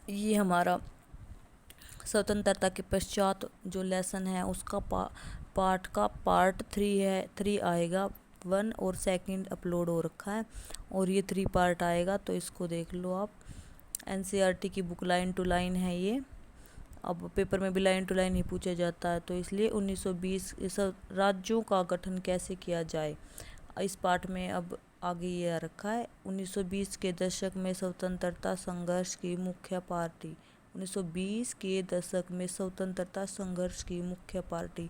ये हमारा स्वतंत्रता के पश्चात जो लेसन है उसका पार्ट 3 आएगा। 1 और 2 अपलोड हो रखा है और ये 3 पार्ट आएगा, तो इसको देख लो आप। एनसीईआरटी की बुक लाइन टू लाइन है ये। अब पेपर में भी लाइन टू लाइन ही पूछा जाता है, तो इसलिए 1920 इस राज्यों का गठन कैसे किया जाए, इस पार्ट में अब आगे ये आ रखा है। 1920 के दशक में स्वतंत्रता संघर्ष की मुख्य पार्टी 1920 के दशक में स्वतंत्रता संघर्ष की मुख्य पार्टी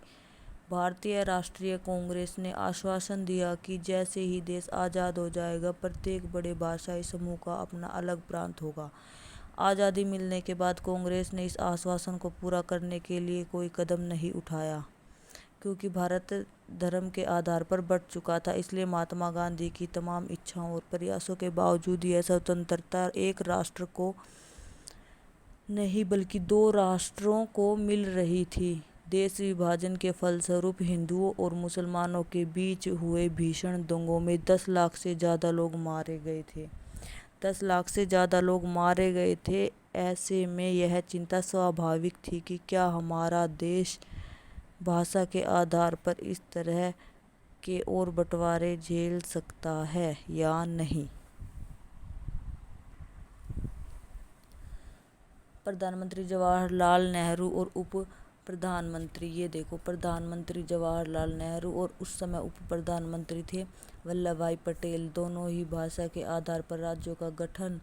भारतीय राष्ट्रीय कांग्रेस ने आश्वासन दिया कि जैसे ही देश आज़ाद हो जाएगा प्रत्येक बड़े भाषाई समूह का अपना अलग प्रांत होगा। आज़ादी मिलने के बाद कांग्रेस ने इस आश्वासन को पूरा करने के लिए कोई कदम नहीं उठाया, क्योंकि भारत धर्म के आधार पर बंट चुका था। इसलिए महात्मा गांधी की तमाम इच्छाओं और प्रयासों के बावजूद यह स्वतंत्रता एक राष्ट्र को नहीं बल्कि 2 राष्ट्रों को मिल रही थी। देश विभाजन के फलस्वरूप हिंदुओं और मुसलमानों के बीच हुए भीषण दंगों में 10 लाख से ज़्यादा लोग मारे गए थे। 10 लाख से ज़्यादा लोग मारे गए थे। ऐसे में यह चिंता स्वाभाविक थी कि क्या हमारा देश भाषा के आधार पर इस तरह के और बंटवारे झेल सकता है या नहीं। प्रधानमंत्री जवाहरलाल नेहरू और उप प्रधानमंत्री, ये देखो प्रधानमंत्री जवाहरलाल नेहरू और उस समय उप प्रधानमंत्री थे वल्लभ भाई पटेल, दोनों ही भाषा के आधार पर राज्यों का गठन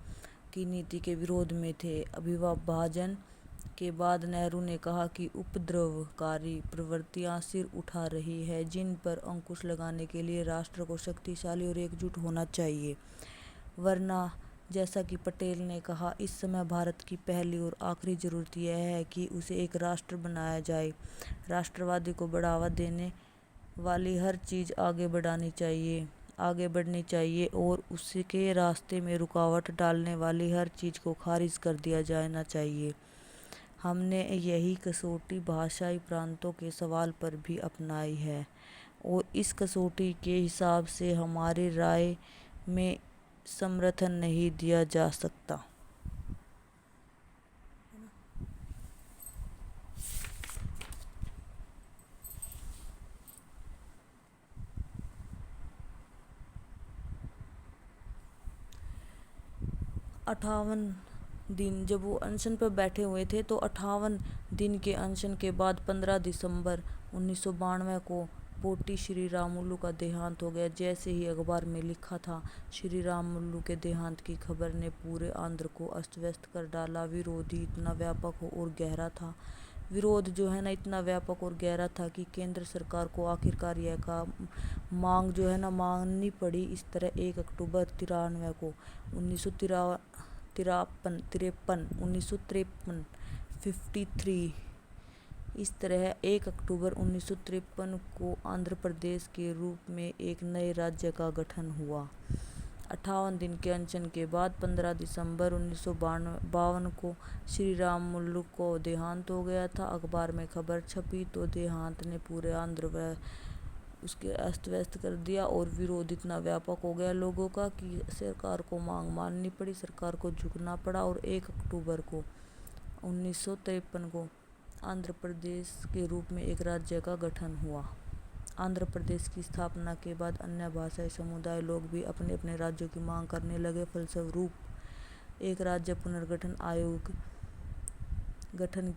की नीति के विरोध में थे। अविभाजन के बाद नेहरू ने कहा कि उपद्रवकारी प्रवृत्तियां सिर उठा रही है, जिन पर अंकुश लगाने के लिए राष्ट्र को शक्तिशाली और एकजुट होना चाहिए, वरना जैसा कि पटेल ने कहा, इस समय भारत की पहली और आखिरी जरूरत यह है कि उसे एक राष्ट्र बनाया जाए। राष्ट्रवादी को बढ़ावा देने वाली हर चीज़ आगे बढ़नी चाहिए और उसके रास्ते में रुकावट डालने वाली हर चीज़ को खारिज कर दिया जाना चाहिए। हमने यही कसौटी भाषाई प्रांतों के सवाल पर भी अपनाई है और इस कसौटी के हिसाब से हमारी राय में समर्थन नहीं दिया जा सकता। 58 दिन जब वो अनशन पर बैठे हुए थे, तो 58 दिन के अनशन के बाद 15 दिसंबर 1992 को पोटी श्री रामुलु का देहांत हो गया। जैसे ही अखबार में लिखा था, श्री रामुलु के देहांत की खबर ने पूरे आंध्र को अस्त व्यस्त कर डाला। विरोध इतना व्यापक और गहरा था, विरोध जो है ना इतना व्यापक और गहरा था कि केंद्र सरकार को आखिरकार यह का मांग जो है ना माननी पड़ी। इस तरह 1 अक्टूबर 1993 को 1953 इस तरह 1 अक्टूबर 1953 को आंध्र प्रदेश के रूप में एक नए राज्य का गठन हुआ। 58 दिन के अनशन के बाद 15 दिसंबर 1952 को श्री रामुलु को देहांत हो गया था। अखबार में खबर छपी तो देहांत ने पूरे आंध्र व उसके अस्त व्यस्त कर दिया और विरोध इतना व्यापक हो गया लोगों का कि सरकार को मांग माननी पड़ी, सरकार को झुकना पड़ा और 1 अक्टूबर को 1953 को आंध्र प्रदेश के रूप में एक राज्य का गठन हुआ। आंध्र प्रदेश की स्थापना के बाद अन्य भाषाई समुदाय लोग भी अपने अपने राज्यों की मांग करने लगे। फलस्वरूप एक राज्य पुनर्गठन आयोग का गठन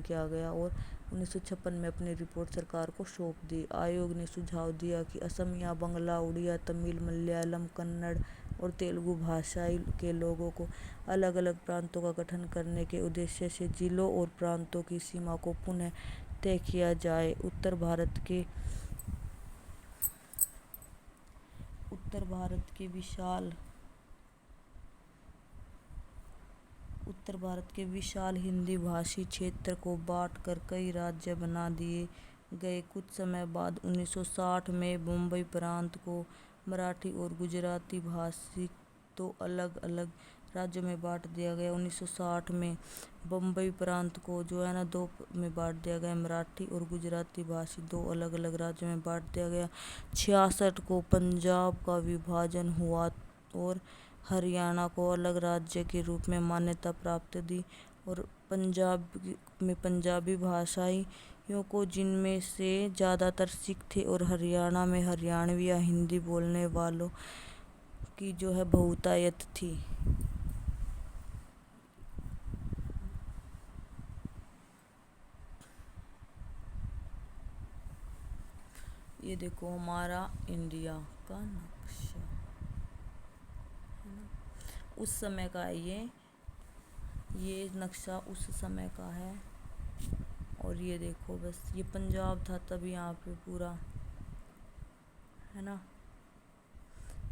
किया गया और 1956 में अपनी रिपोर्ट सरकार को सौंप दी। आयोग ने सुझाव दिया कि असमिया, बंगला, उड़िया, तमिल, मलयालम, कन्नड़ और तेलुगु भाषाई के लोगों को अलग अलग प्रांतों का गठन करने के उद्देश्य से जिलों और प्रांतों की सीमा को पुनः तय किया जाए। उत्तर भारत के विशाल हिंदी भाषी क्षेत्र को बांटकर कई राज्य बना दिए गए। कुछ समय बाद 1960 में बम्बई प्रांत को मराठी और गुजराती भाषी 2 अलग अलग राज्यों में बांट दिया गया। 1960 में बम्बई प्रांत को जो है ना 2 में बांट दिया गया, मराठी और गुजराती भाषी 2 अलग अलग राज्यों में बांट दिया गया। 66 को पंजाब का विभाजन हुआ और हरियाणा को अलग राज्य के रूप में मान्यता प्राप्त दी। और पंजाब में पंजाबी भाषाइयों को, जिनमें से ज़्यादातर सिख थे, और हरियाणा में हरियाणवी या हिंदी बोलने वालों की जो है बहुतायत थी। ये देखो हमारा इंडिया का नक्शा है ना, उस समय का है ये नक्शा उस समय का है। और ये देखो बस ये पंजाब था तब यहाँ पे पूरा है ना,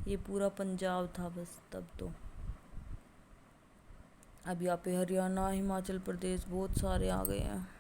ये पूरा पंजाब था बस तब तो। अब यहाँ पे हरियाणा, हिमाचल प्रदेश बहुत सारे आ गए हैं।